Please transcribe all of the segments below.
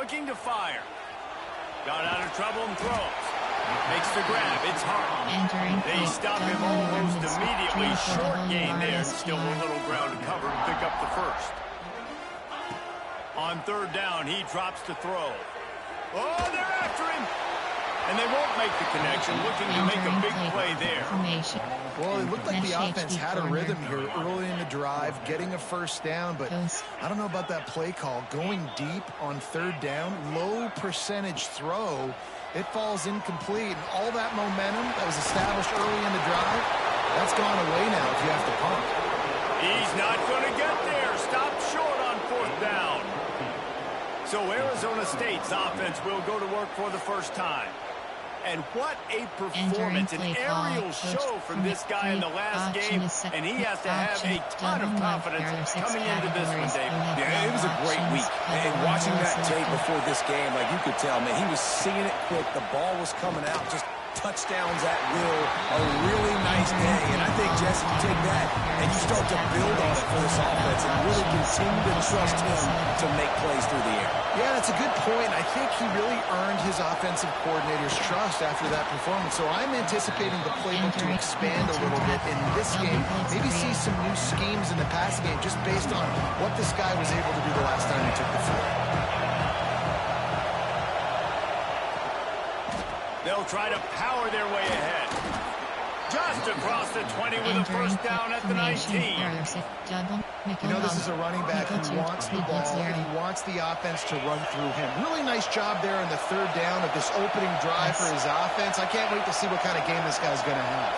Looking to fire. Got out of trouble and throws. Makes the grab. It's hard. They stop him almost immediately. Short gain there. Still a little ground to cover to pick up the first. On third down, he drops to throw. Oh, they're after him. And they won't make the connection. Looking to make a big play there. Well, it looked like the offense had a rhythm here early in the drive, getting a first down, but I don't know about that play call. Going deep on third down, low percentage throw, it falls incomplete. And all that momentum that was established early in the drive, that's gone away now if you have to punt. He's not going to get there. Stop short on fourth down. So Arizona State's offense will go to work for the first time. And what a performance, an aerial show from this guy in the last game, and he has to have a ton of confidence coming into this one, Dave. Yeah, it was a great week. And watching that tape before this game, like you could tell, man, he was seeing it quick. The ball was coming out, just touchdowns at will. A really nice day. And I think, Jesse, you take that and you start to build on it for this offense and really continue to trust him to make plays through the air. Yeah, that's a good point. I think he really earned his offensive coordinator's trust after that performance. So I'm anticipating the playbook to expand a little bit in this game. Maybe see some new schemes in the passing game just based on what this guy was able to do the last time he took the field. They'll try to power their way ahead. Just across the 20 with a first down at the 19. You know, this is a running back who wants the ball. He wants the offense to run through him. Really nice job there on the third down of this opening drive for his offense. I can't wait to see what kind of game this guy's going to have.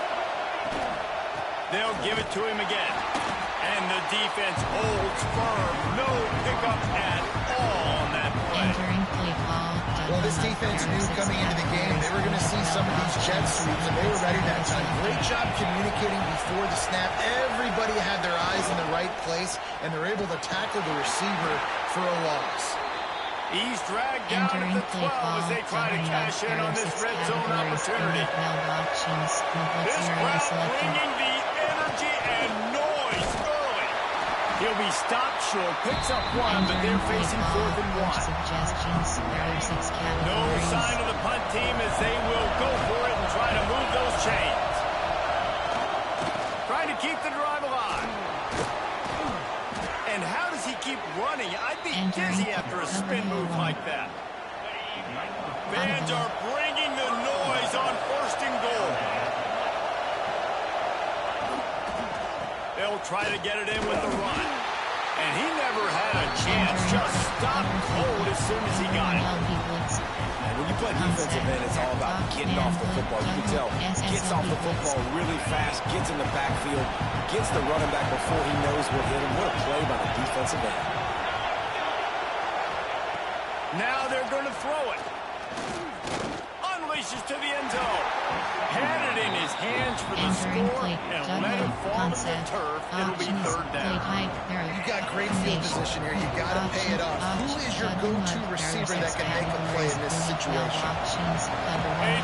They'll give it to him again. And the defense holds firm. No pickup at all on that play. Well, this defense knew coming into the game they were going to see some of these jet sweeps, and they were ready that time. Great job communicating before the snap. Everybody had their eyes in the right place, and they're able to tackle the receiver for a loss. He's dragged down at the 12 as they try to cash in on this red zone opportunity. This crowd bringing the energy and noise early. He'll be stopped short, picks up one, but they're facing 4th and 1. No sign of the punt team as they will go for it and try to move those chains. Trying to keep the drive alive. And how does he keep running? I'd be dizzy after a spin move like that. Fans are bringing the noise on 1st and goal. They'll try to get it in with the run. And he never had a chance. Just stopped cold as soon as he got it. And when you play defensive end, it's all about getting off the football. You can tell, gets off the football really fast, gets in the backfield, gets the running back before he knows what hit him. What a play by the defensive end. Now they're going to throw it. Unleashes to the end zone. Had it in his hands for the score and let him fall to the turf. It'll be 3rd down. You've got great field position here. You've got to pay it off. Who is your go-to receiver that can make a play in this situation? A 3rd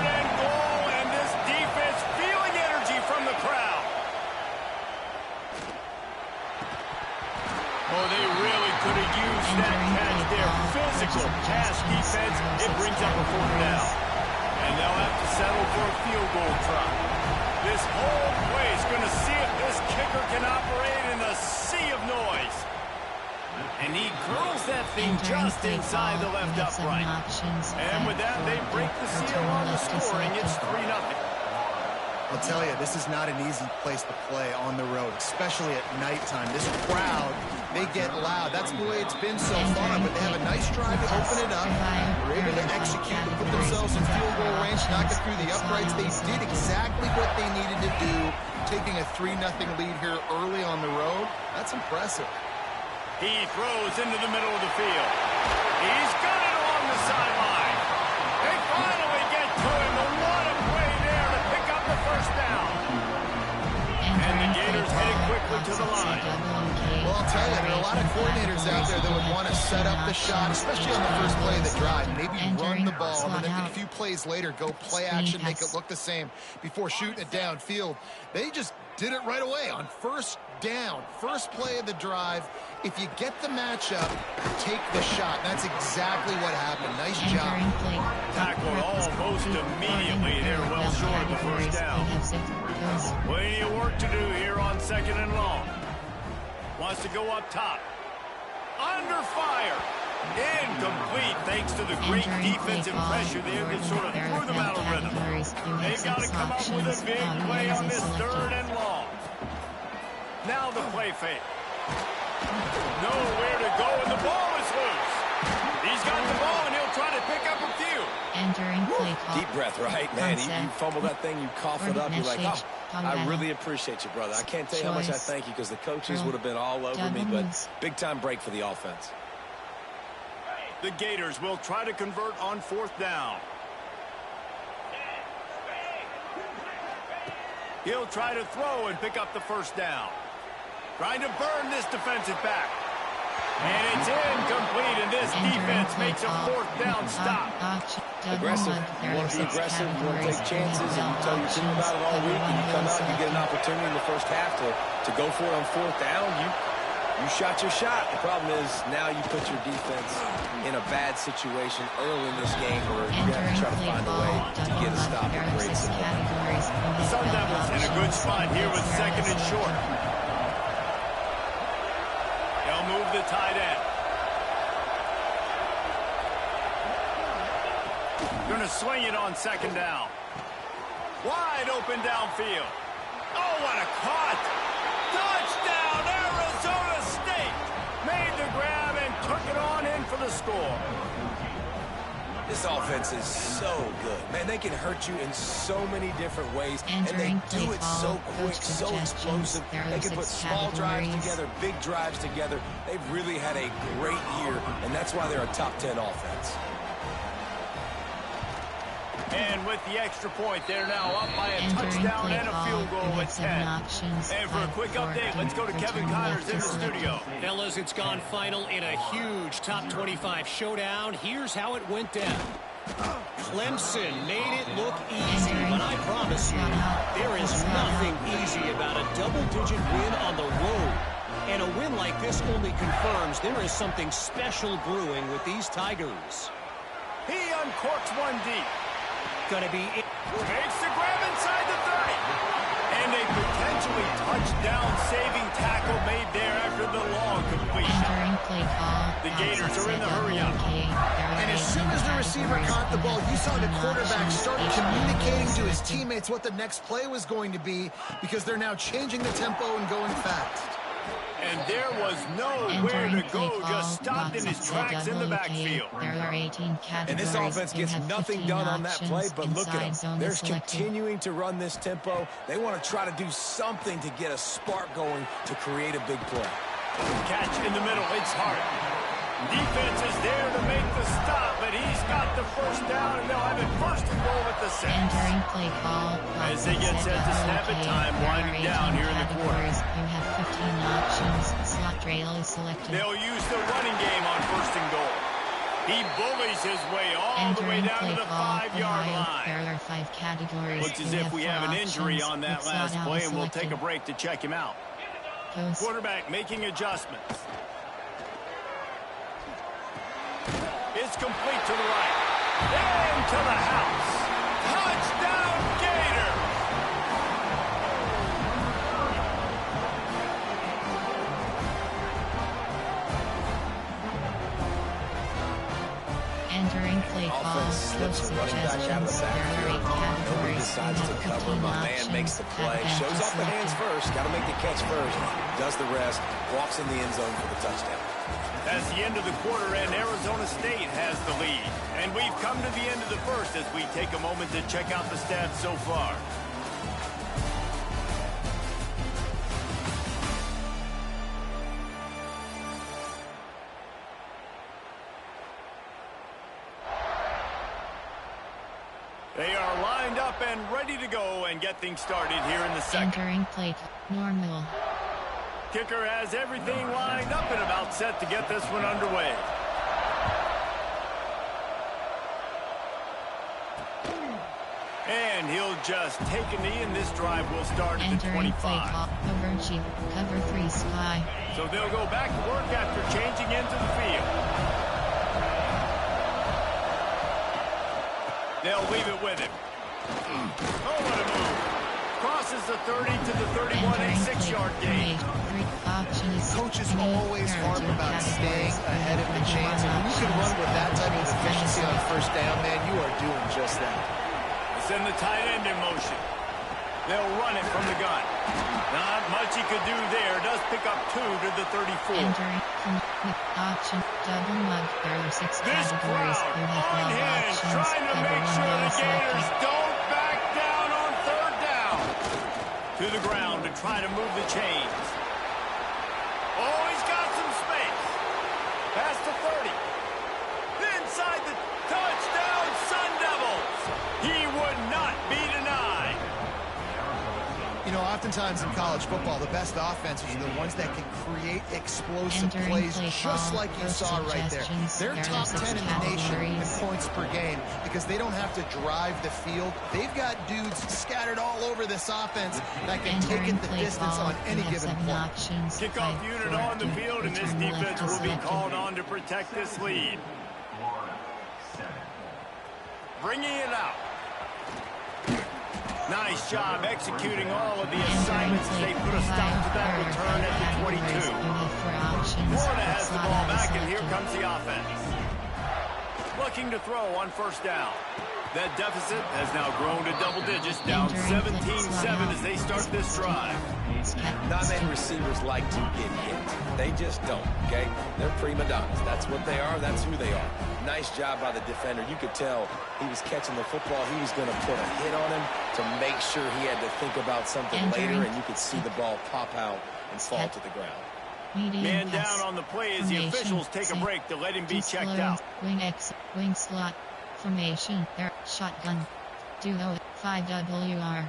and goal, and this defense feeling energy from the crowd. Oh, they really could have used that catch there. Physical pass defense. It brings up a 4th down. And they'll have to settle for a field goal try. This whole play is going to see if this kicker can operate in a sea of noise. And he curls that thing just inside the left upright. And with that, they break the seal on the scoring. It's 3-0. I'll tell you, this is not an easy place to play on the road, especially at nighttime. This crowd, they get loud. That's the way it's been so far, but they have a nice drive to open it up. They're able to execute and put themselves in field goal range, knock it through the uprights. They did exactly what they needed to do, taking a 3-0 lead here early on the road. That's impressive. He throws into the middle of the field. He's got it along the sideline. They finally get to him. What a play there to pick up the 1st down. And the Gators headed quickly to the line. Well, I'll tell you, there are a lot of coordinators out there that would want to set up the shot, especially on the first play of the drive. Maybe run the ball, and then a few plays later, go play action, make it look the same before shooting it downfield. They just did it right away on first down, first play of the drive. If you get the matchup, take the shot. That's exactly what happened. Nice job. Tackled almost immediately. They're well short of the first down. Plenty of work to do here on 2nd and long. Wants to go up top. Under fire. Incomplete thanks to the great defensive pressure there that sort of threw them out of rhythm. They've got to come up with a big play on this 3rd and long. Now the play fake. Nowhere to go, and the ball is loose. He's got the ball, and he'll try to pick up a few. Entering play call. Deep breath, right, man? You fumble that thing, you cough it up, you're like, oh, I really appreciate you, brother. I can't tell you how much I thank you because the coaches would have been all over me, but big-time break for the offense. The Gators will try to convert on 4th down. He'll try to throw and pick up the first down. Trying to burn this defensive back. And it's incomplete, and this defense makes a 4th down stop. Aggressive. You want to be aggressive, you want to take chances, and you tell your team about it all week, and you come out and you get an opportunity in the first half to go for it on 4th down. You shot your shot. The problem is now you put your defense in a bad situation early in this game where you have to try to find a way to get a stop and create some. The Sun Devils in a good spot here with 2nd and short. They'll move the tight end. Going to swing it on 2nd down. Wide open downfield. Oh, what a caught. Touchdown, Arizona State. Made the grab and took it on in for the score. This offense is so good. Man, they can hurt you in so many different ways, and they do it so quick, so explosive. They can put small drives together, big drives together. They've really had a great year, and that's why they're a top 10 offense. And with the extra point, they're now up by a touchdown and a field goal at 10. And for a quick update, let's go to Kevin Connors in the studio. Fellas, it's gone final in a huge top 25 showdown. Here's how it went down. Clemson made it look easy, but I promise you, there is nothing easy about a double-digit win on the road. And a win like this only confirms there is something special brewing with these Tigers. He uncorks one deep. Gonna be makes the grab inside the 30. And a potentially touchdown-saving tackle made there after the long completion. The Gators are in the hurry-up. And as soon as the receiver caught the ball, you saw the quarterback start communicating to his teammates what the next play was going to be because they're now changing the tempo and going fast. And there was nowhere to go, just stopped in his tracks in the backfield. And this offense gets nothing done on that play, but look at them. They're continuing to run this tempo. They want to try to do something to get a spark going to create a big play. Catch in the middle, it's Hart. Defense is there to make the stop, but he's got the first down, and they'll have it 1st and goal at the 6. As they get set to snap it, time winding down here in the quarter. You have 15 options. Slot rail is selected. They'll use the running game on 1st and goal. He bullies his way all the way down to the 5-yard line. There are 5 categories. Looks as if we have an injury on that last play, and we'll take a break to check him out. Quarterback making adjustments. It's complete to the right. Into the house. Touchdown, Gator! Entering play call. Offense slips a running back out of the backfield. Nobody decides to cover. My man makes the play. Shows off the hands first. Got to make the catch first. Does the rest. Walks in the end zone for the touchdown. That's the end of the quarter, and Arizona State has the lead. And we've come to the end of the first as we take a moment to check out the stats so far. They are lined up and ready to go and get things started here in the second. Entering play normal. kicker has everything lined up and about set to get this one underway. And he'll just take a knee, and this drive will start at the 25. Overachieve, cover 3 Sky. So they'll go back to work after changing into the field. They'll leave it with him. Oh, what a move. Crosses the 30 to the 31, a 6-yard gain. Coaches always harp about staying ahead of the chains. And when you can run with that type of efficiency on first down, man, you are doing just that. Send the tight end in motion. They'll run it from the gun. Not much he could do there. Does pick up 2 to the 34. Entering option double mug. There are 6 This categories. crowd You have 12 unhinged, options. trying to make sure the Gators don't back down on 3rd down. To the ground to try to move the chains. Oh, he's got some space. Past the 30. Inside the touchdown, Sun Devils. He would not be denied. You know, oftentimes in college football, the best offenses are the ones that can create explosive Entering plays, play just call. like you Those saw right there. suggestions, They're there are top 6 10 in the nation in categories. points per game because they don't have to drive the field. They've got dudes scattered all over this offense that can take Entering it the play distance call. on any You have given 7 play. options. Kickoff 5, unit 4, on the 2. field, and this Return left defense is will be selected. called on to protect this lead. Bringing it out. Nice job executing all of the assignments as they put a stop to that return at the 22. Florida has the ball back, and here comes the offense. Looking to throw on first down. That deficit has now grown to double digits, down 17-7 as they start this drive. Not many receivers like to get hit. They just don't, okay? They're prima donnas. That's what they are. That's who they are. Nice job by the defender. You could tell he was catching the football. He was going to put a hit on him to make sure he had to think about something later, and you could see the ball pop out and fall to the ground. Man down on the play as the officials take a break to let him be checked out. Wing X, wing slot, formation, there, shotgun, duo, 5WR.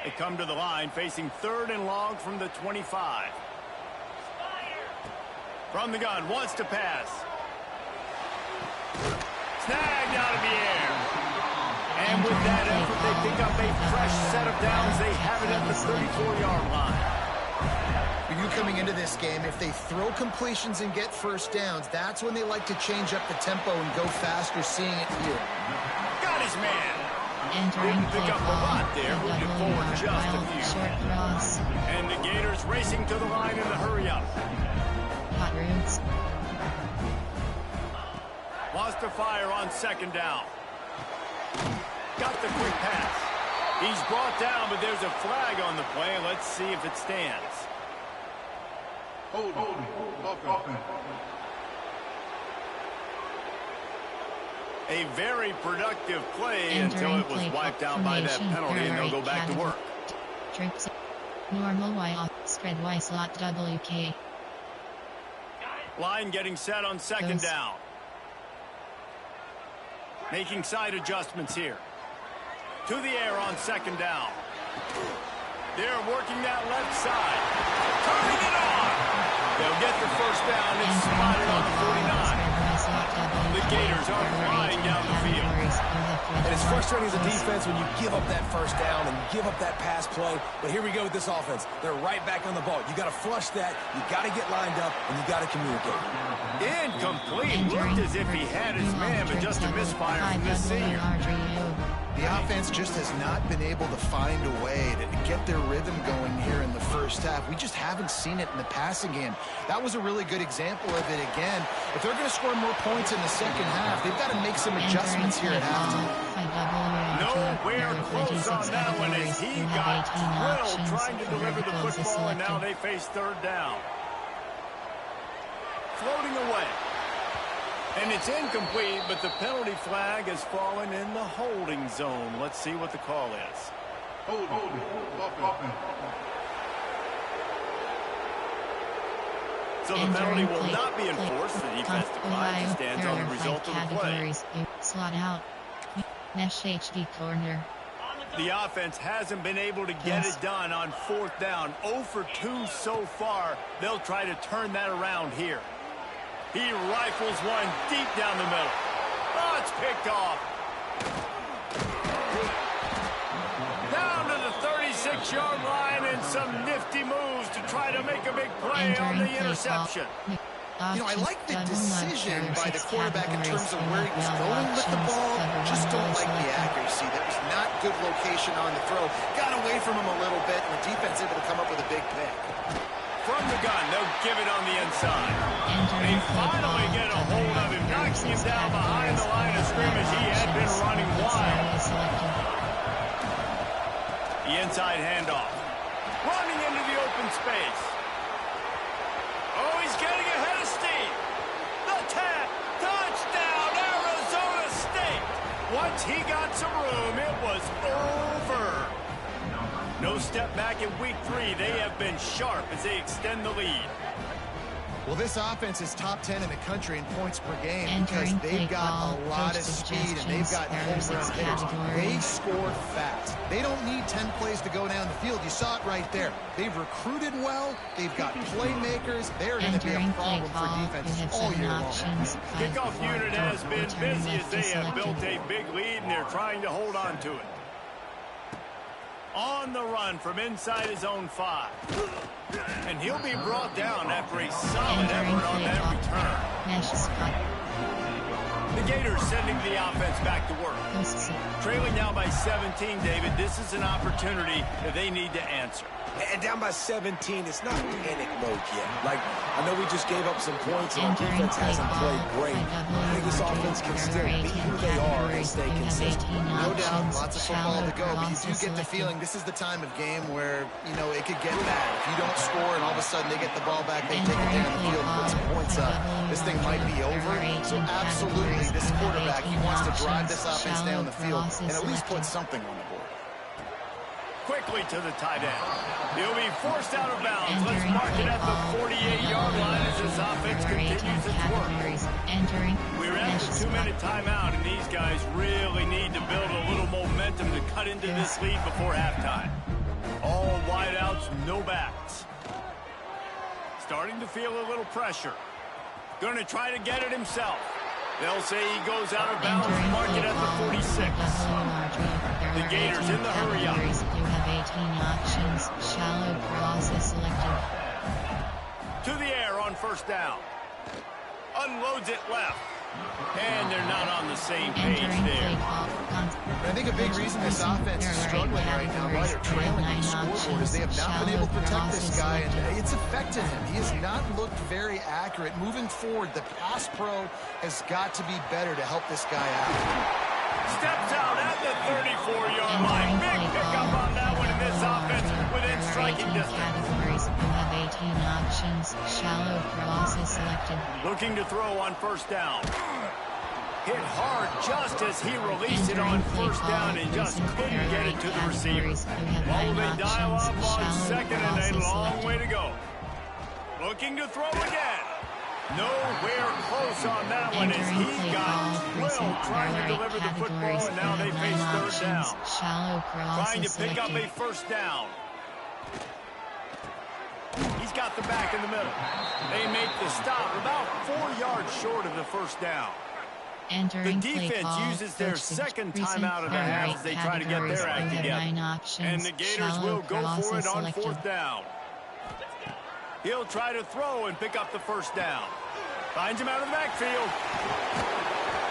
They come to the line facing 3rd and long from the 25. From the gun, wants to pass. Snagged out of the air. And with that effort, they pick up a fresh set of downs. They have it at the 34-yard line. For you coming into this game, if they throw completions and get first downs, that's when they like to change up the tempo and go faster, seeing it here. Got his man. Entering Didn't pick play up a call, lot there, moved it forward just a wild, few. short cross, And the Gators racing to the line in a hurry-up. hot roots, Wants to fire on 2nd down. Got the quick pass. He's brought down, but there's a flag on the play. Let's see if it stands. Hold it. A very productive play until it was wiped out by that penalty, and they'll go back to work. Trips, normal Y, spread Y slot WK. Line getting set on 2nd down. Making side adjustments here. To the air on 2nd down. They're working that left side. Turning it on. They'll get the first down. It's spotted on the 49. The Gators are flying down the field. And it's frustrating as a defense when you give up that first down and give up that pass play. But here we go with this offense. They're right back on the ball. You got to flush that. You got to get lined up, and you got to communicate. Incomplete. Looked as if he had his man, but just a misfire from this senior. The offense just has not been able to find a way to get their rhythm going here in the first half. We just haven't seen it in the passing game. That was a really good example of it again. If they're going to score more points in the second half, they've got to make some adjustments here at halftime. Nowhere close on that one as he got drilled trying to deliver the football, and now they face 3rd down. Floating away. And it's incomplete, but the penalty flag has fallen in the holding zone. Let's see what the call is. Hold it. So the penalty will not be enforced. The defense declines and stands on the result of the play. Slot out. Mesh HD corner. The offense hasn't been able to get it done on 4th down. 0 for 2 so far. They'll try to turn that around here. He rifles one deep down the middle. Oh, it's picked off. Down to the 36-yard line and some nifty moves to try to make a big play on the interception. You know, I like the decision by the quarterback in terms of where he was going with the ball. Just don't like the accuracy. That was not good location on the throw. Got away from him a little bit, and the defense able to come up with a big pick. From the gun, they'll give it on the inside. They finally get a hold of him, knocking him down behind the line of scrimmage. He had been running wild. The inside handoff. Running into the open space. Oh, he's getting ahead of steam. The tap. Touchdown, Arizona State. Once he got some room, it was over. No step back in week 3. They have been sharp as they extend the lead. Well, this offense is top 10 in the country in points per game because they've got a lot of speed and they've got home run hitters. They score fast. They don't need 10 plays to go down the field. You saw it right there. They've recruited well. They've got playmakers. They're going to be a problem for defenses all year long. Kickoff unit has been busy as they have built a big lead and they're trying to hold on to it. On the run from inside his own 5. And he'll be brought down after a solid effort on that return. The Gators sending the offense back to work. Trailing now by 17, David. This is an opportunity that they need to answer. And down by 17, it's not panic mode yet. Like, I know we just gave up some points and our defense hasn't played great. I think this offense can still be who they are and stay consistent. No doubt, lots of football to go, but you do get the feeling this is the time of game where, you know, it could get bad. If you don't score and all of a sudden they get the ball back, they take it down the field and put some points up. This thing might be over. So absolutely, this quarterback, he wants to drive this offense down the field and at least put something on the board. Quickly to the tight end. He'll be forced out of bounds. Let's mark it at the 48-yard line as this offense continues its work. We're at the 2-minute timeout, and these guys really need to build a little momentum to cut into this lead before halftime. All wideouts, no backs. Starting to feel a little pressure. Going to try to get it himself. They'll say he goes out of bounds, mark it at the 46. The Gators in the hurry up. You have 18 options. Shallow cross is selected. To the air on 1st down. Unloads it left. And they're not on the same page there. I think a big reason this offense is struggling right now, while they're trailing on the scoreboard, is they have not been able to protect this guy, and it's affected him. He has not looked very accurate. Moving forward, the pass pro has got to be better to help this guy out. Steps out at the 34-yard line. Big pickup on that one in this offense within striking distance. You have 18 options. Shallow cross is selected. Looking to throw on 1st down. Hit hard just as he released it on 1st down and just couldn't get it to the receiver. While they dial up on 2nd and a long way to go. Looking to throw again. Nowhere close on that one as he got drilled trying to deliver the football, and now they face 3rd down. Trying to pick up a 1st down. He's got the back in the middle. They make the stop about 4 yards short of the 1st down. The defense uses their 2nd timeout of the half as they try to get their act together. And the Gators will go for it on 4th down. He'll try to throw and pick up the 1st down. Finds him out of the backfield.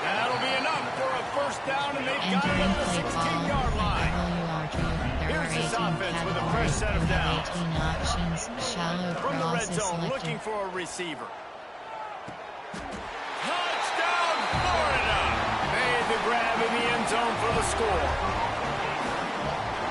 That'll be enough for a 1st down, and they've got it at the 16-yard line. Here's this offense with a fresh set of downs. From the red zone, looking for a receiver. Touchdown, Florida! Made the grab in the end zone for the score.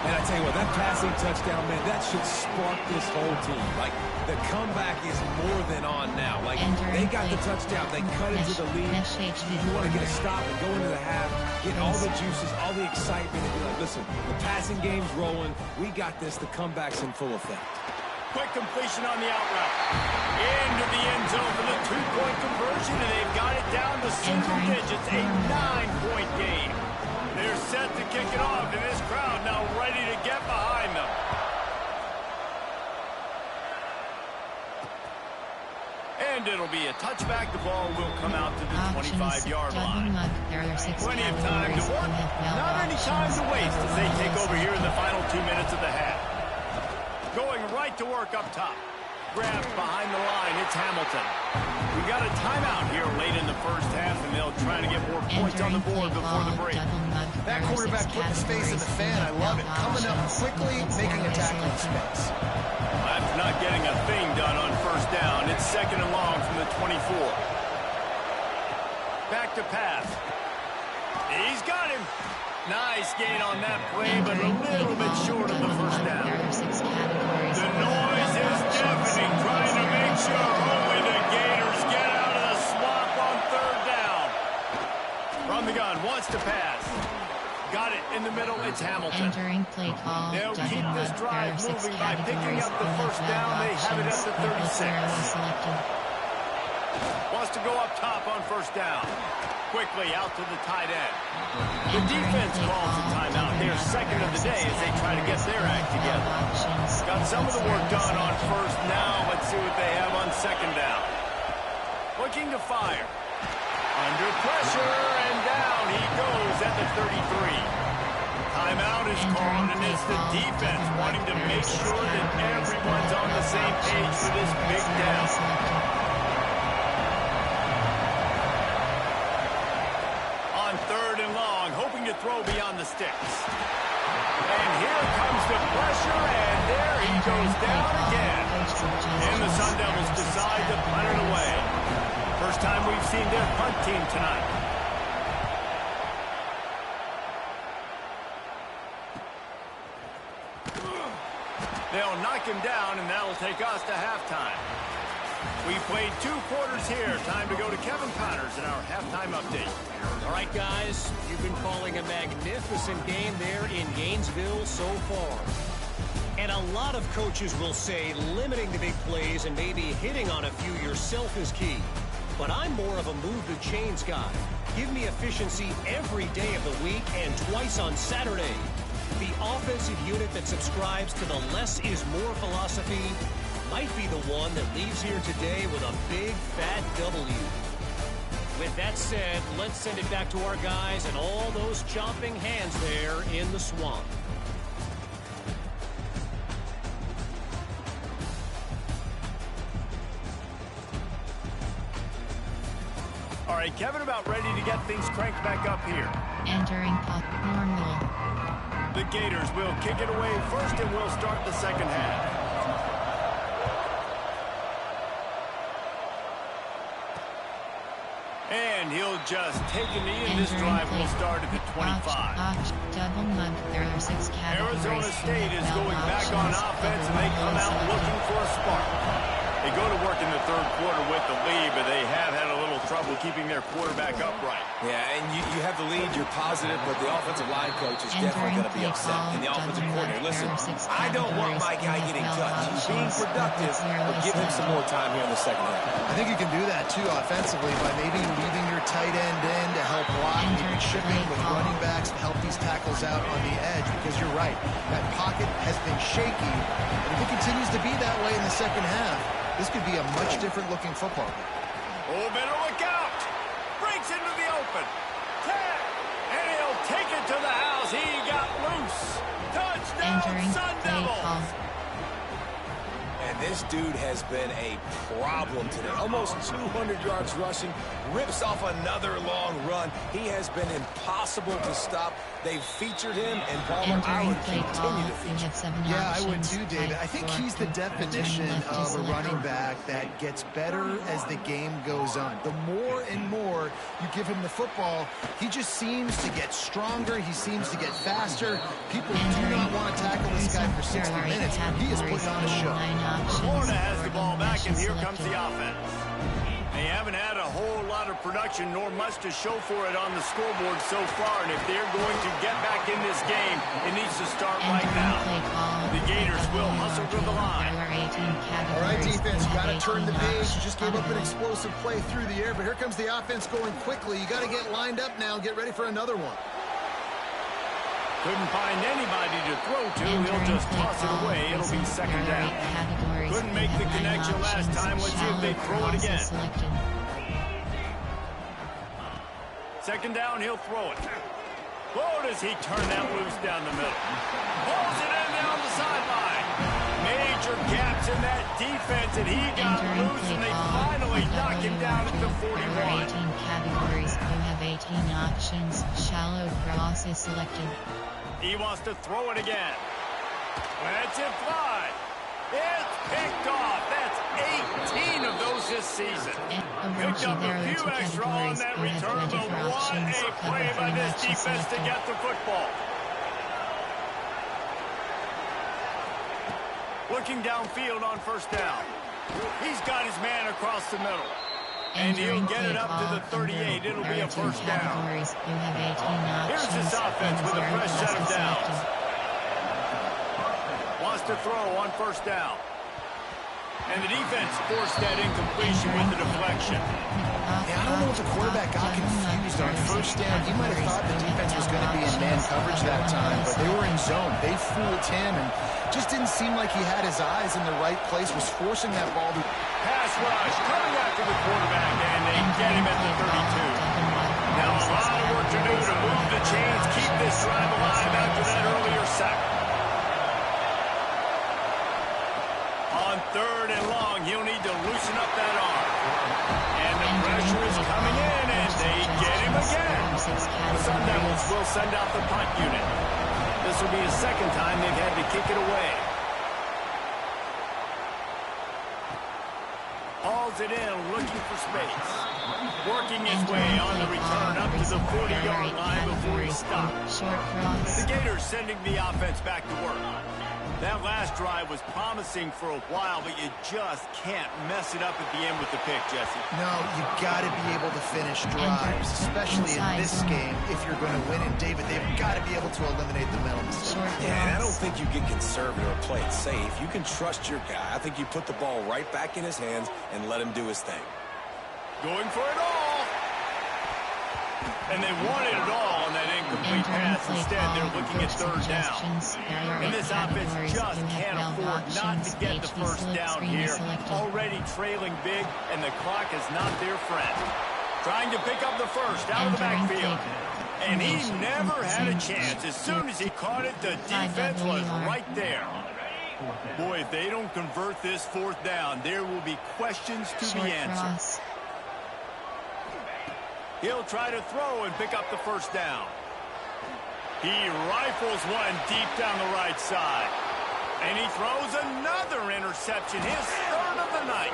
And I tell you what, that passing touchdown, man, that should spark this whole team. Like, the comeback is more than on now. Like, they got the touchdown. They cut into the lead. You want to get a stop and go into the half, get all the juices, all the excitement, and be like, listen, the passing game's rolling. We got this. The comeback's in full effect. Quick completion on the out route. Into the end zone for the 2-point conversion, and they've got it down to single digits, a 9-point game. They're set to kick it off, and this crowd now ready to get behind them. And it'll be a touchback. The ball will come out to the 25-yard line. Plenty of time to work. Not any time to waste as they take over here in the final 2 minutes of the half. Going right to work up top. Grabbed behind the line. It's Hamilton. We got a timeout here late in the first half, and they'll try to get more points on the board before the break. That quarterback putting his face in the fan, I love it. Coming up quickly, making a tackle in space. After not getting a thing done on first down, it's 2nd and long from the 24. Back to pass. He's got him. Nice gain on that play, but a little bit short of the first down. The noise is deafening, trying to make sure only the Gators get out of the swamp on 3rd down. From the gun, wants to pass. Got it in the middle, it's Hamilton. Entering play call. They'll keep this drive moving by picking up the first down. They have it at the 36. Wants to go up top on first down. Quickly out to the tight end. The defense calls a timeout. They're 2nd of the day as they try to get their act together. Got some of the work done on first. Now let's see what they have on 2nd down. Looking to fire. Under pressure, and down he goes at the 33. Timeout is called, and it's the defense wanting to make sure that everyone's on the same page for this big down. On 3rd and long, hoping to throw beyond the sticks. And here comes the pressure, and there he goes down again. And the Sun Devils decide to punt it away. First time we've seen their punt team tonight. They'll knock him down, and that'll take us to halftime. We played 2 quarters here. Time to go to Kevin Connors in our halftime update. All right, guys, you've been calling a magnificent game there in Gainesville so far. And a lot of coaches will say limiting the big plays and maybe hitting on a few yourself is key. But I'm more of a move the chains guy. Give me efficiency every day of the week and twice on Saturday. The offensive unit that subscribes to the less is more philosophy might be the one that leaves here today with a big fat W. With that said, let's send it back to our guys and all those chomping hands there in the swamp. All right, Kevin, about ready to get things cranked back up here. Entering pop normal. The Gators will kick it away first, and we'll start the 2nd half. And he'll just take a knee, and this drive will start at the 25. Arizona State is going back on offense, and they come out looking for a spark. They go to work in the 3rd quarter with the lead, but they have had a little trouble keeping their quarterback upright. Yeah, and you have the lead, you're positive, but the offensive line coach is definitely going to be upset. And the offensive coordinator, listen, I don't want my guy getting touched. He's being productive, but give him some more time here in the 2nd half. I think you can do that, too, offensively, by maybe leaving your tight end in to help block, maybe shipping with running backs to help these tackles out on the edge, because you're right. That pocket has been shaky, and if it continues to be that way in the 2nd half, this could be a much different-looking football game. Oh, better look out! Breaks into the open. Tag! And he'll take it to the house. He got loose. Touchdown, Sun Devils! And this dude has been a problem today. Almost 200 yards rushing. Rips off another long run. He has been impossible to stop. They've featured him, and Palmer, I would continue to feature him. Yeah, I would too, David. I think he's the definition of a running back that gets better as the game goes on. The more and more you give him the football, he just seems to get stronger. He seems to get faster. People do not want to tackle this guy for 60 minutes. He is putting on a show. Florida has the ball back, and here comes the offense. They haven't had a whole lot of production, nor much to show for it on the scoreboard so far, and if they're going to get back in this game, it needs to start right now. The Gators will hustle to the line. All right, defense, you got to turn the page. You just gave up an explosive play through the air, but here comes the offense going quickly. You got to get lined up now and get ready for another one. Couldn't find anybody to throw to. He'll just toss it away. It'll be second down. Couldn't make the connection last time. Let's see if they throw it again. Second down, he'll throw it. Whoa, does he turn that loose down the middle. Pulls it in down the sideline. Major gaps in that defense, and he got loose, and they finally knock him down at the 41. There are 18 categories. You have 18 options. Shallow cross is selected. He wants to throw it again. Let's it fly. It's picked off. That's 18 of those this season. Picked up a few extra on that return, but what a play by this defense to get the football. Looking downfield on first down. He's got his man across the middle. And he'll get it up to the 38. It'll be a first down. Here's this offense with a fresh set of downs. Wants to throw on first down. And the defense forced that incompletion with the deflection. Yeah, I don't know if the quarterback got confused on first down. He might have thought the defense was going to be in man coverage that time, but they were in zone. They fooled him and just didn't seem like he had his eyes in the right place, was forcing that ball to... Pass rush coming after the quarterback, and they get him at the 32. Now a lot of work to do to move the chains, keep this drive alive after that earlier sack. On third and long, he'll need to loosen up that arm. And the pressure is coming in, and they get him again. The Sun Devils will send out the punt unit. This will be the second time they've had to kick it away. Hauls it in, looking for space. Working his way on the return up to the 40-yard line before he stops. The Gators sending the offense back to work. That last drive was promising for a while, but you just can't mess it up at the end with the pick, Jesse. No, you got to be able to finish drives, especially in this game. If you're going to win it, David, they've got to be able to eliminate the mental mistakes. Yeah, and I don't think you get conservative or play it safe. You can trust your guy. I think you put the ball right back in his hands and let him do his thing. Going for it all. And they wanted it all on that incomplete pass. Instead, they're looking at third down. And this offense just can't afford not to get the first down here. Already trailing big, and the clock is not their friend. Trying to pick up the first out of the backfield. And he never had a chance. As soon as he caught it, the defense was right there. Boy, if they don't convert this fourth down, there will be questions to be answered. He'll try to throw and pick up the first down. He rifles one deep down the right side. And he throws another interception, his third of the night.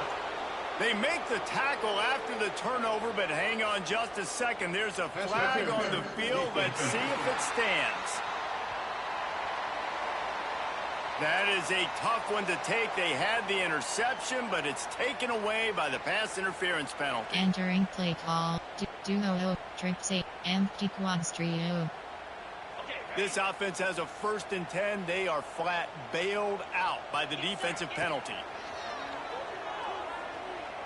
They make the tackle after the turnover, but hang on just a second. There's a flag on the field. Let's see if it stands. That is a tough one to take. They had the interception, but it's taken away by the pass interference penalty. Entering play call. Duo, Tripsy, empty quads trio. This offense has a 1st and 10. They are flat bailed out by the defensive penalty.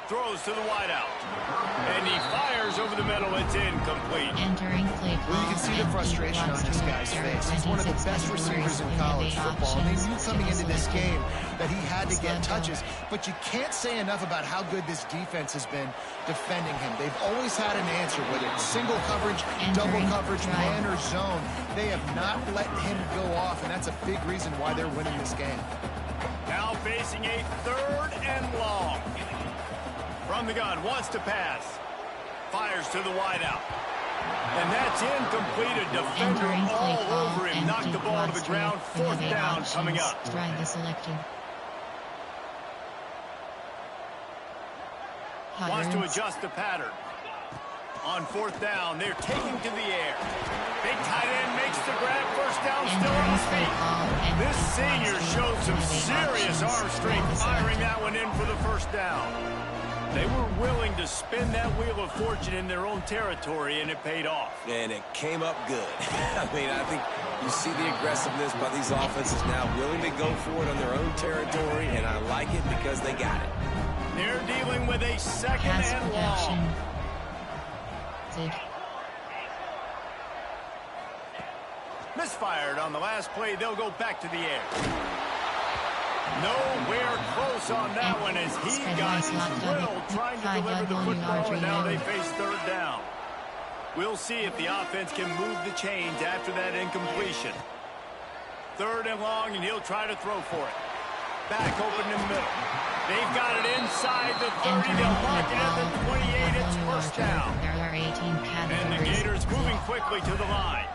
Throws to the wideout. And he fires over the middle. It's incomplete. Entering play call. Well, you can see the frustration on this guy's face. He's one of the best receivers in college football. And they knew coming into this game that he had to get touches. But you can't say enough about how good this defense has been defending him. They've always had an answer, whether it's single coverage, double coverage, man or zone. They have not let him go off, and that's a big reason why they're winning this game. Now facing a 3rd and long. From the gun, wants to pass. Fires to the wideout. And that's incomplete. A defender all over him. Knocked the ball to the ground. 4th down coming up. Wants to adjust the pattern. On 4th down, they're taking to the air. Big tight end makes the grab. 1st down, still on his feet. This senior showed some serious arm strength, firing that one in for the 1st down. They were willing to spin that wheel of fortune in their own territory, and it paid off. And it came up good. I mean, I think you see the aggressiveness by these offenses now, willing to go for it on their own territory, and I like it because they got it. They're dealing with a 2nd and long. Misfired on the last play. They'll go back to the air. Nowhere close on that one as he got drilled trying to deliver the football, and now they face third down. We'll see if the offense can move the chains after that incompletion. Third and long, and he'll try to throw for it. Back open in the middle. They've got it inside the 30. They'll mark it at the 28. It's first down. There are 18 categories. And the Gators moving quickly to the line.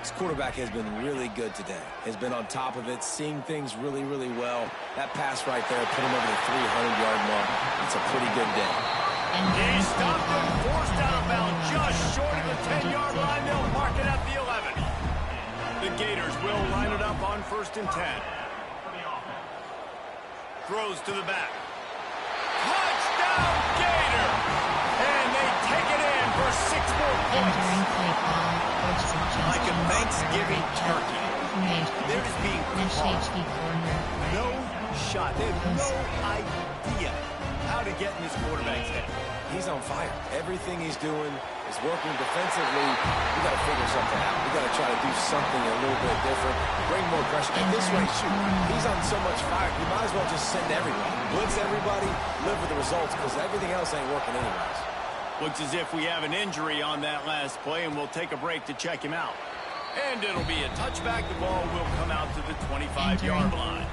This quarterback has been really good today. Has been on top of it, seeing things really, really well. That pass right there put him over the 300-yard mark. It's a pretty good day. He stopped him, forced out of bounds just short of the 10-yard line. They'll mark it at the 11. The Gators will line it up on 1st and 10. Throws to the back. Touchdown, Gator! And they take it in for 6 more points. Like a Thanksgiving turkey. They're just being caught. No shot. They have no idea how to get in this quarterback's head. He's on fire. Everything he's doing is working defensively. We got to figure something out. We got to try to do something a little bit different. Bring more pressure. And this way, shoot, he's on so much fire. You might as well just send everybody. Blitz everybody, live with the results, because everything else ain't working anyways. Looks as if we have an injury on that last play, and we'll take a break to check him out. And it'll be a touchback. The ball will come out to the 25-yard line.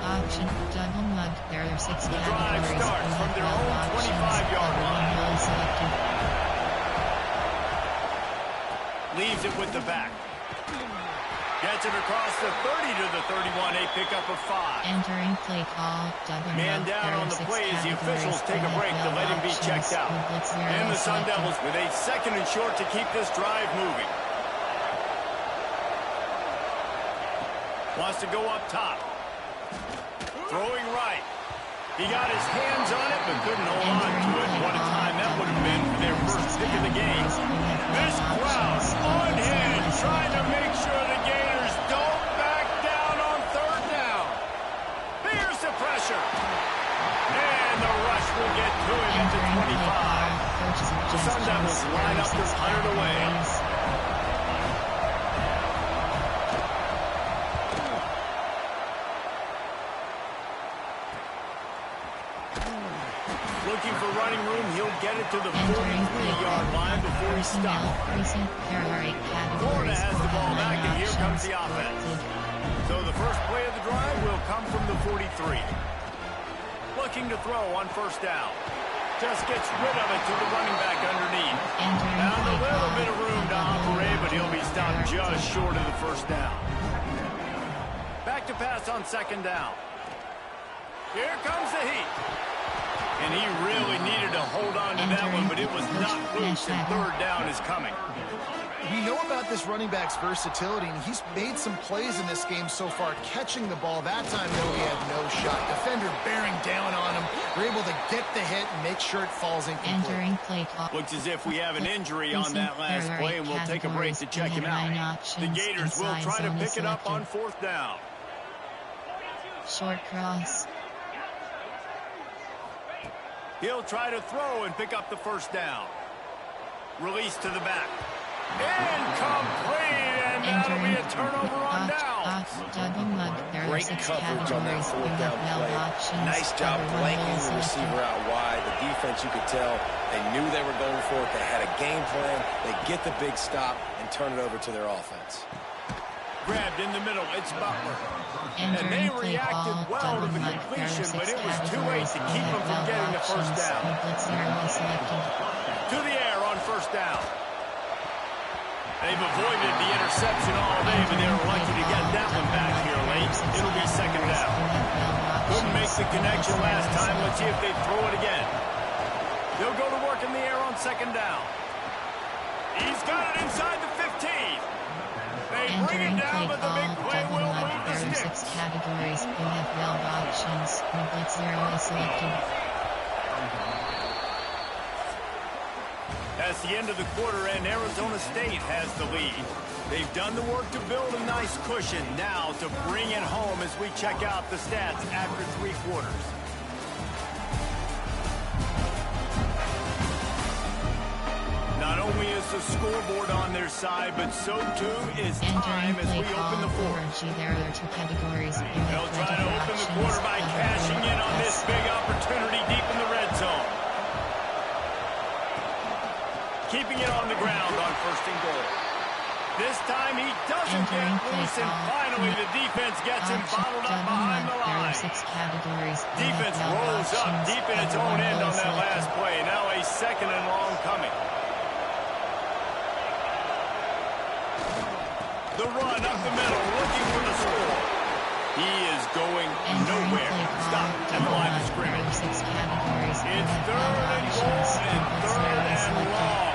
Option, double mug. There are 6 The drive categories. starts from their own 25-yard line. Leaves it with the back. Gets it across the 30 to the 31. A pickup of 5. Entering play call, double Man mug. down There on are the 6 play as the officials take a break to let him be checked out. And the Sun Devils with a 2nd and short to keep this drive moving. Wants to go up top. Throwing right. He got his hands on it, but couldn't hold on to it. What a time that would have been for their first pick of the game. This crowd on hand, trying to make sure the Gators don't back down on 3rd down. Here's the pressure. And the rush will get to him at the 25. The Sun Devils line up to punt it away. Looking for running room, he'll get it to the 43-yard line before he stops. Florida has the ball back, and here comes the offense. So the first play of the drive will come from the 43. Looking to throw on 1st down. Just gets rid of it to the running back underneath. Found a little bit of room to operate, but he'll be stopped just short of the 1st down. Back to pass on 2nd down. Here comes the heat. And he really needed to hold on to that one, but it was not loose, and 3rd down is coming. We know about this running back's versatility, and he's made some plays in this game so far, catching the ball. That time, though, he had no shot. Defender bearing down on him. They're able to get the hit and make sure it falls incomplete. Looks as if we have an injury on that last play, and we'll take a break to check him out. The Gators will try to pick it up on 4th down. Short cross. He'll try to throw and pick up the 1st down. Release to the back. Incomplete, and that'll be a turnover on downs. Great coverage on that 4th down play. Nice job blanking the receiver out wide. The defense, you could tell, they knew they were going for it. They had a game plan. They get the big stop and turn it over to their offense. Grabbed in the middle. It's Butler. And they reacted well to the completion, but it was too late to keep them from getting the 1st down. To the air on 1st down. They've avoided the interception all day, but they were lucky to get that one back here late. It'll be 2nd down. Couldn't make the connection last time. Let's see if they throw it again. They'll go to work in the air on 2nd down. He's got it inside the 15. They bring it down, but the big play will move the sticks. 6 categories. You have 12 options. Blitz 0 is selected. That's the end of the quarter, and Arizona State has the lead. They've done the work to build a nice cushion. Now to bring it home as we check out the stats after 3 quarters. not only is the scoreboard on their side, but so too is time as we open the fourth. There are two categories. They'll try to open the quarter by cashing in on this big opportunity deep in the red zone. Keeping it on the ground on 1st and goal. This time he doesn't get loose, and finally the defense gets him bottled up behind the line. Defense rolls up deep in its own end on that last play. Now a 2nd and long coming. The run up the middle, looking for the score. He is going nowhere. Stop at the line of scrimmage. It's 3rd and goal and 3rd and long.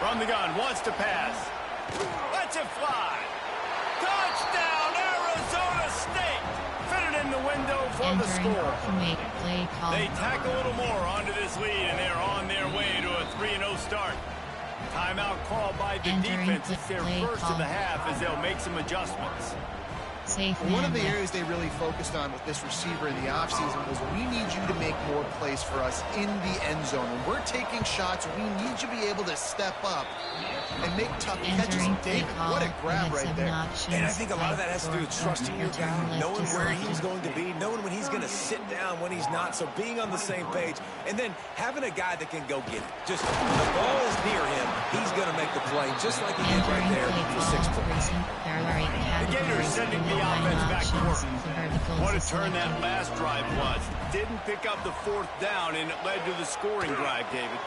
From the gun, wants to pass. Lets it fly. Touchdown, Arizona State. Fitted in the window for the score. They tack a little more onto this lead, and they're on their way to a 3-0 start. Timeout called by the defense. It's their first of the half as they'll make some adjustments. One of the areas they really focused on with this receiver in the offseason was we need you to make more plays for us in the end zone. When we're taking shots, we need you to be able to step up and make tough catches. David, what a grab right there. And I think a lot of that has to do with trusting your guy, knowing where he's going to be, knowing when he's going to sit down, when he's not. So being on the same page, and then having a guy that can go get it. Just the ball is near him, he's going to make the play, just like he did right there for 6 points. The Gators sending the offense back to work. What a turn that last drive was. Didn't pick up the 4th down, and it led to the scoring drive, David.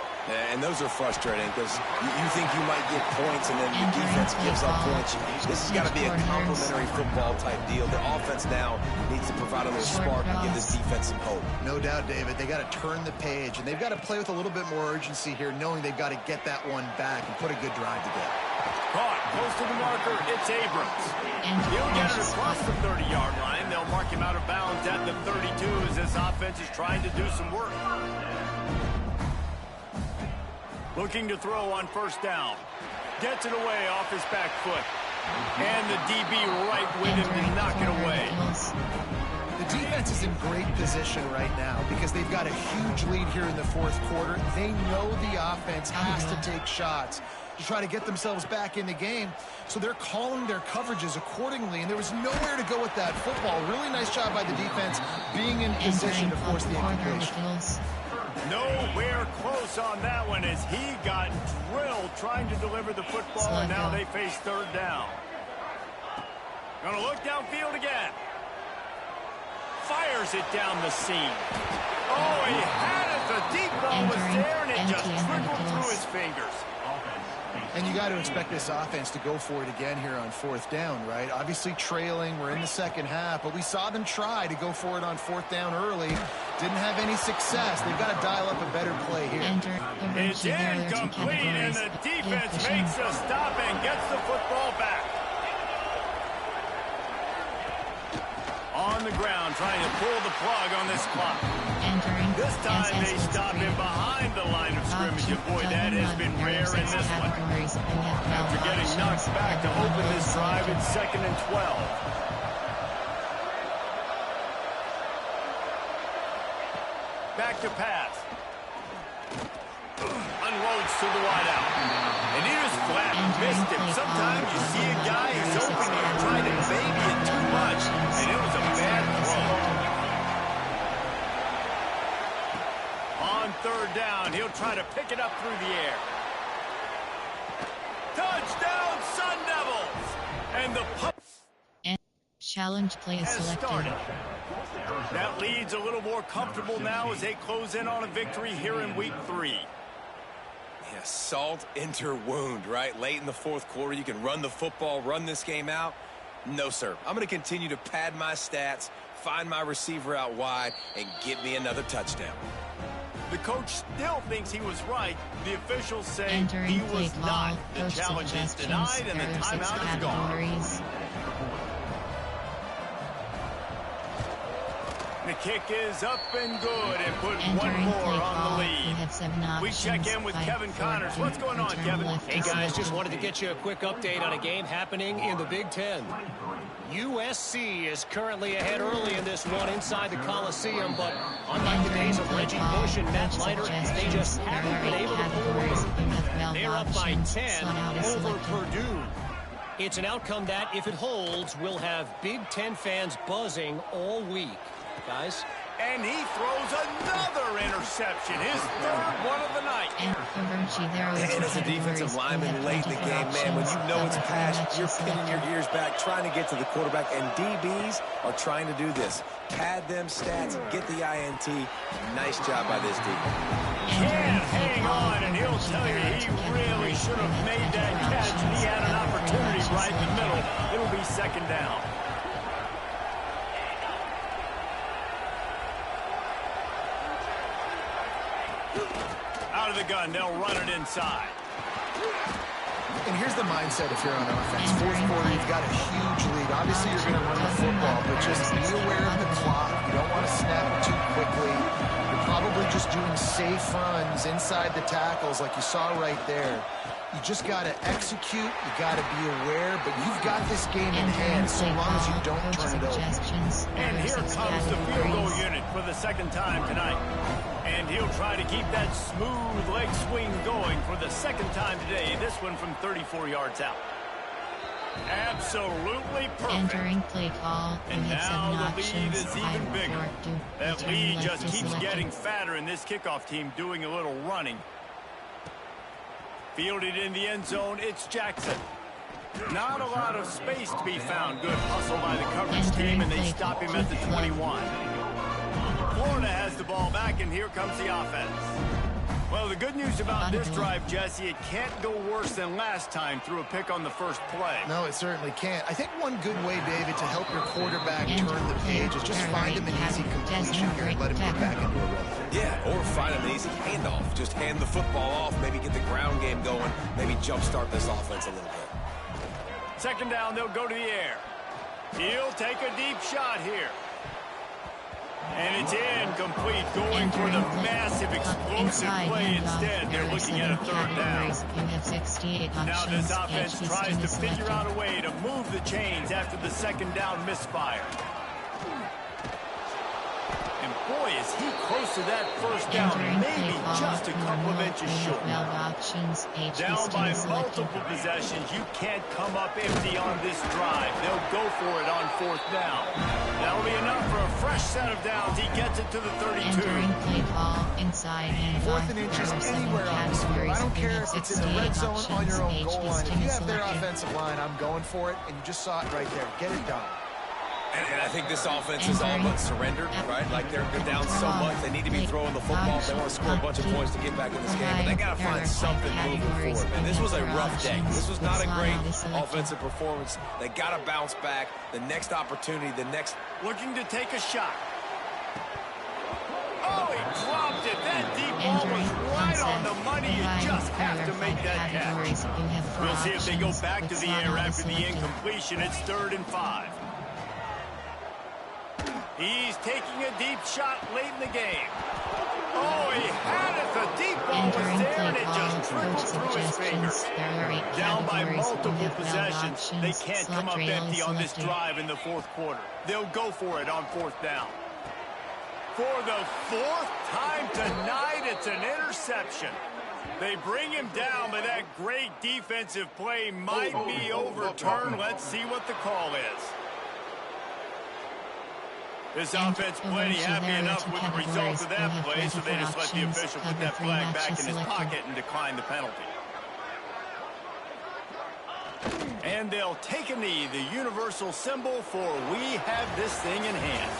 And those are frustrating because you think you might get points and then the defense gives up points. This has got to be a complementary football type deal. The offense now needs to provide a little spark and give this defense some hope. No doubt, David. They got to turn the page, and they've got to play with a little bit more urgency here, knowing they've got to get that one back and put a good drive together. Caught close to the marker. It's Abrams. He'll get it across the 30-yard line. They'll mark him out of bounds at the 32 as this offense is trying to do some work. Looking to throw on 1st down. Gets it away off his back foot. And the DB right with him to knock it away. The defense is in great position right now because they've got a huge lead here in the 4th quarter. They know the offense has to take shots to try to get themselves back in the game. So they're calling their coverages accordingly, and there was nowhere to go with that football. Really nice job by the defense being in position to force the incompletion. Nowhere close on that one as he got drilled trying to deliver the football, and now they face 3rd down. Gonna look downfield again. Fires it down the seam. Oh, he had it. The deep ball was there, and it just trickled through his fingers. And you got to expect this offense to go for it again here on 4th down, right? Obviously trailing, we're in the 2nd half, but we saw them try to go for it on 4th down early. Didn't have any success. They've got to dial up a better play here. It's incomplete, and the defense makes a stop and gets the football back. On the ground, trying to pull the plug on this clock. This time they stop him behind the line of scrimmage, and boy, that has been rare in this one. After getting knocked back to open this drive, it's 2nd and 12. Back to pass. Unloads to the wideout. And he just flat missed him. Sometimes you see a guy who's open and you're trying to baby it too much, and it was a bad throw. On 3rd down, he'll try to pick it up through the air. Touchdown, Sun Devils! And the puck challenge play is selected. That lead's a little more comfortable now as they close in on a victory here in week 3. Yeah, salt into wound, right? Late in the 4th quarter, you can run the football, run this game out. No, sir. I'm going to continue to pad my stats, find my receiver out wide, and get me another touchdown. The coach still thinks he was right. The officials say he was not. The challenge is denied, and the timeout is gone. The kick is up and good, and put one more on the lead. We check in with Kevin Connors. What's going on, Kevin? Hey, guys, just wanted to get you a quick update on a game happening in the Big Ten. USC is currently ahead early in this one inside the Coliseum, but unlike the days of Reggie Bush and Matt Leiter, they just haven't been able to pull away. They're up by 10 over Purdue. It's an outcome that, if it holds, will have Big Ten fans buzzing all week. Guys? And he throws another interception, his third one of the night. And as a defensive lineman late in the game, man, when you know it's pass, you're pinning your ears back, trying to get to the quarterback, and DBs are trying to do this. Pad them stats, get the INT. Nice job by this defense. Can't hang on, and he'll tell you he really should have made that catch. He had an opportunity right in the middle. It'll be second down. Out of the gun, they'll run it inside. And here's the mindset if you're on offense. Fourth quarter, you've got a huge lead. Obviously, you're going to run the football, but just be aware of the clock. You don't want to snap too quickly. You're probably just doing safe runs inside the tackles like you saw right there. You just got to execute. You got to be aware, but you've got this game in hand so long as you don't turn it over. And here comes the field goal unit for the second time tonight. And he'll try to keep that smooth leg swing going for the second time today. This one from 34 yards out. Absolutely perfect. Entering play call. And now the lead is even bigger. That lead just keeps getting fatter, and this kickoff team doing a little running. Fielded in the end zone, it's Jackson. Not a lot of space to be found. Good hustle by the coverage team, and they stop him at the 21. Florida has the ball back, and here comes the offense. Well, the good news about this drive, Jesse, it can't go worse than last time through a pick on the first play. No, it certainly can't. I think one good way, David, to help your quarterback turn the page is just find him an easy completion here and let him get back into a rhythm. Yeah, or find an easy handoff. Just hand the football off, maybe get the ground game going, maybe jumpstart this offense a little bit. Second down, they'll go to the air. He'll take a deep shot here. And it's incomplete, going for the massive explosive play instead. They're looking at a third down. Now this offense tries to figure out a way to move the chains after the second down misfire. And boy, is he close to that first down, maybe just a couple of inches short. Down by multiple possessions, you can't come up empty on this drive. They'll go for it on fourth down. That'll be enough for a fresh set of downs. He gets it to the 32. Fourth and inches anywhere on this field. I don't care if it's in the red zone on your own goal line. If you have their offensive line, I'm going for it, and you just saw it right there. Get it done. And I think this offense is all but surrendered, right? Like they're down so much, they need to be throwing the football. They want to score a bunch of points to get back in this game, but they got to find something moving forward, man. This was a rough day. This was not a great offensive performance. They got to bounce back. The next opportunity, the next... Looking to take a shot. Oh, he dropped it. That deep ball was right on the money. You just have to make that catch. We'll see if they go back to the air after the incompletion. It's 3rd and 5. He's taking a deep shot late in the game. Oh, he had it. The deep ball was there, and it just trickled through his fingers. Down by multiple possessions. They can't come up empty on this drive in the fourth quarter. They'll go for it on fourth down. For the 4th time tonight, it's an interception. They bring him down, but that great defensive play might be overturned. Let's see what the call is. This offense plenty happy enough with the results of that play, so they just let the official put that flag back in his pocket and decline the penalty. And they'll take a knee, the universal symbol for we have this thing in hand.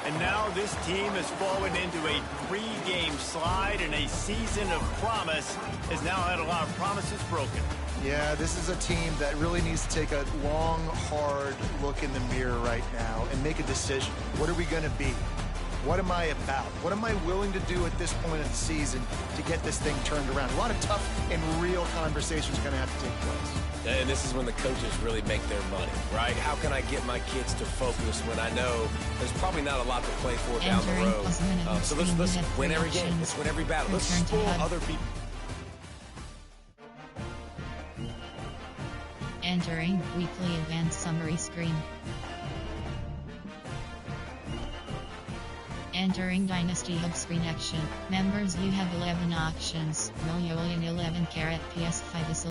And now this team has fallen into a 3-game slide, and a season of promise has now had a lot of promises broken. Yeah, this is a team that really needs to take a long, hard look in the mirror right now and make a decision. What are we going to be? What am I about? What am I willing to do at this point of the season to get this thing turned around? A lot of tough and real conversations are going to have to take place. And this is when the coaches really make their money, right? How can I get my kids to focus when I know there's probably not a lot to play for down the road? So let's win every game. Let's win every battle. Let's spoil other people. Entering weekly advanced summary screen. Entering Dynasty Hub screen action. Members, you have 11 options. Million 11 carat PS5 is